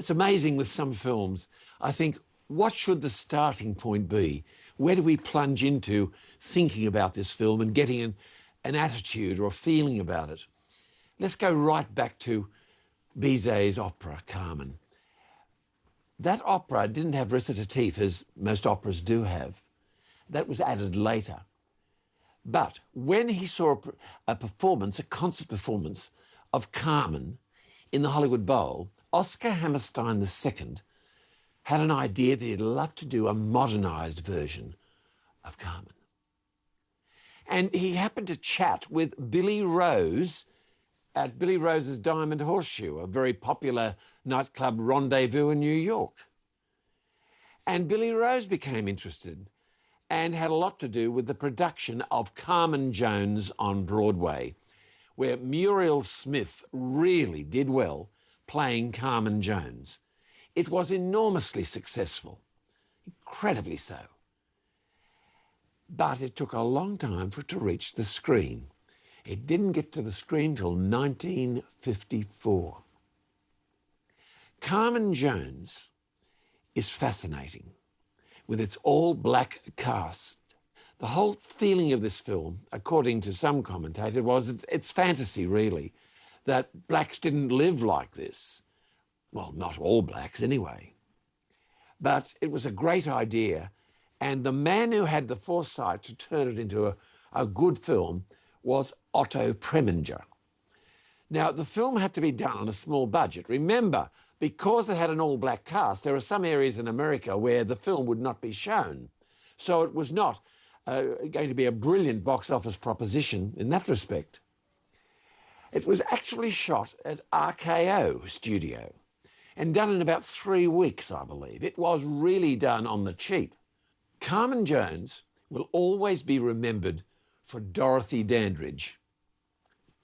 It's amazing with some films. I think, what should the starting point be? Where do we plunge into thinking about this film and getting an attitude or a feeling about it? Let's go right back to Bizet's opera, Carmen. That opera didn't have recitative, as most operas do have. That was added later. But when he saw a performance, a concert performance of Carmen in the Hollywood Bowl, Oscar Hammerstein II had an idea that he'd love to do a modernised version of Carmen. And he happened to chat with Billy Rose at Billy Rose's Diamond Horseshoe, a very popular nightclub rendezvous in New York. And Billy Rose became interested and had a lot to do with the production of Carmen Jones on Broadway, where Muriel Smith really did well playing Carmen Jones. It was enormously successful, incredibly so. But it took a long time for it to reach the screen. It didn't get to the screen till 1954. Carmen Jones is fascinating with its all-black cast. The whole feeling of this film, according to some commentator, was that it's fantasy, really, that blacks didn't live like this. Well, not all blacks anyway. But it was a great idea, and the man who had the foresight to turn it into a good film was Otto Preminger. Now, the film had to be done on a small budget. Remember, because it had an all-black cast, there are some areas in America where the film would not be shown. So it was not going to be a brilliant box office proposition in that respect. It was actually shot at RKO Studio and done in about 3 weeks, I believe. It was really done on the cheap. Carmen Jones will always be remembered for Dorothy Dandridge.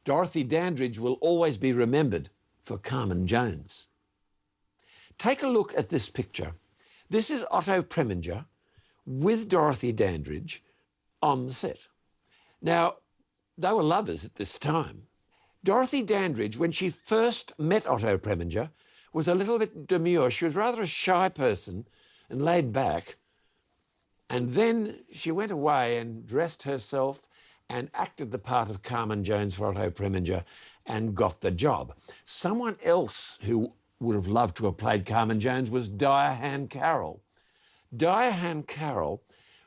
Dorothy Dandridge will always be remembered for Carmen Jones. Take a look at this picture. This is Otto Preminger with Dorothy Dandridge on the set. Now, they were lovers at this time. Dorothy Dandridge, when she first met Otto Preminger, was a little bit demure. She was rather a shy person and laid back. And then she went away and dressed herself and acted the part of Carmen Jones for Otto Preminger and got the job. Someone else who would have loved to have played Carmen Jones was Diane Carroll. Diane Carroll,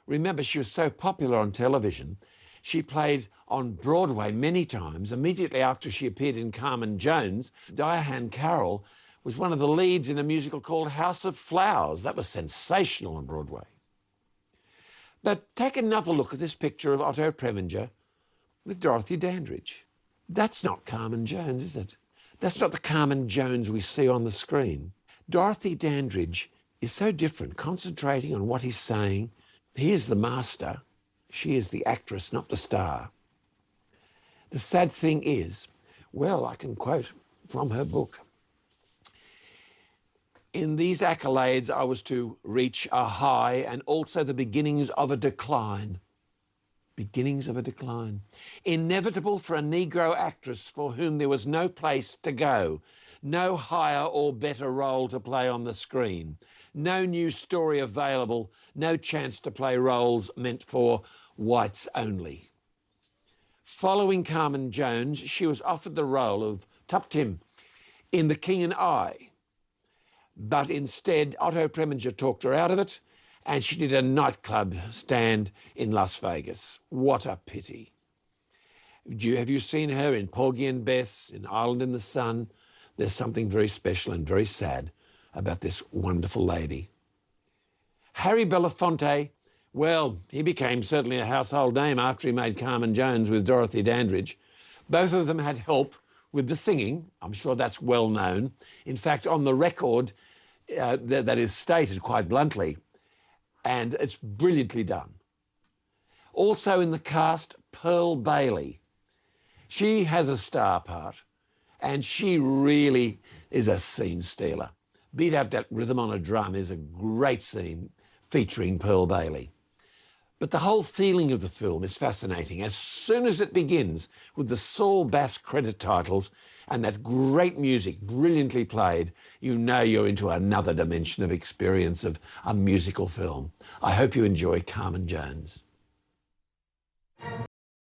remember, she was so popular on television, she played on Broadway many times. Immediately after she appeared in Carmen Jones, Diane Carroll was one of the leads in a musical called House of Flowers. That was sensational on Broadway. But take another look at this picture of Otto Preminger with Dorothy Dandridge. That's not Carmen Jones, is it? That's not the Carmen Jones we see on the screen. Dorothy Dandridge is so different, concentrating on what he's saying. He is the master. She is the actress, not the star. The sad thing is, well, I can quote from her book. In these accolades, I was to reach a high and also the beginnings of a decline. Beginnings of a decline. Inevitable for a Negro actress for whom there was no place to go, no higher or better role to play on the screen, no new story available, no chance to play roles meant for whites only. Following Carmen Jones, she was offered the role of Tuptim in The King and I. But instead, Otto Preminger talked her out of it, and she did a nightclub stand in Las Vegas. What a pity. Have you seen her in Porgy and Bess, in Island in the Sun? There's something very special and very sad about this wonderful lady. Harry Belafonte, well, he became certainly a household name after he made Carmen Jones with Dorothy Dandridge. Both of them had help with the singing. I'm sure that's well known. In fact, on the record, that is stated quite bluntly, and it's brilliantly done. Also in the cast, Pearl Bailey. She has a star part, and she really is a scene stealer. Beat Up That Rhythm on a Drum is a great scene featuring Pearl Bailey. But the whole feeling of the film is fascinating. As soon as it begins with the Saul Bass credit titles and that great music brilliantly played, you know you're into another dimension of experience of a musical film. I hope you enjoy Carmen Jones.